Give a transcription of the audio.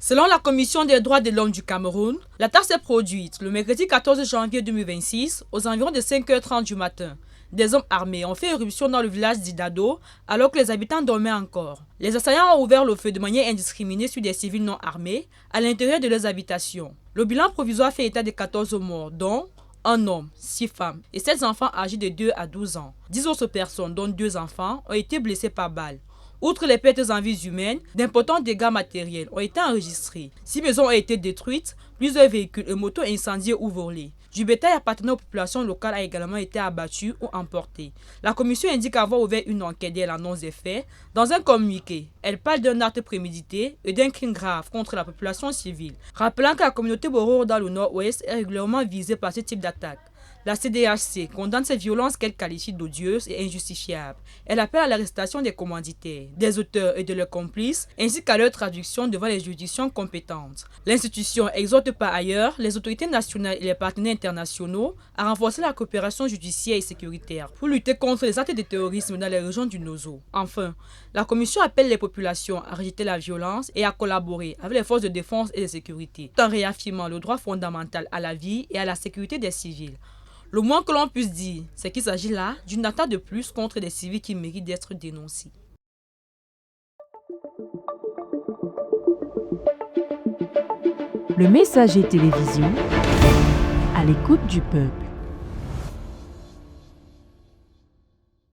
Selon la Commission des droits de l'homme du Cameroun, l'attaque s'est produite le mercredi 14 janvier 2026 aux environs de 5h30 du matin. Des hommes armés ont fait éruption dans le village d'Idado alors que les habitants dormaient encore. Les assaillants ont ouvert le feu de manière indiscriminée sur des civils non armés à l'intérieur de leurs habitations. Le bilan provisoire fait état de 14 morts, dont un homme, 6 femmes et 7 enfants âgés de 2 à 12 ans. 10 autres personnes, dont 2 enfants, ont été blessées par balles. Outre les pertes en vies humaines, d'importants dégâts matériels ont été enregistrés. 6 maisons ont été détruites, plusieurs véhicules et motos incendiés ou volés. Du bétail appartenant aux populations locales a également été abattu ou emporté. La commission indique avoir ouvert une enquête dès l'annonce des faits. Dans un communiqué, elle parle d'un acte prémédité et d'un crime grave contre la population civile, rappelant que la communauté Bororo dans le nord-ouest est régulièrement visée par ce type d'attaque. La CDHC condamne ces violences qu'elle qualifie d'odieuses et injustifiables. Elle appelle à l'arrestation des commanditaires, des auteurs et de leurs complices, ainsi qu'à leur traduction devant les juridictions compétentes. L'institution exhorte par ailleurs les autorités nationales et les partenaires internationaux à renforcer la coopération judiciaire et sécuritaire pour lutter contre les actes de terrorisme dans les régions du Nozo. Enfin, la Commission appelle les populations à rejeter la violence et à collaborer avec les forces de défense et de sécurité, tout en réaffirmant le droit fondamental à la vie et à la sécurité des civils. Le moins que l'on puisse dire, c'est qu'il s'agit là d'une attaque de plus contre des civils qui méritent d'être dénoncés. Le Messager Télévision, à l'écoute du peuple.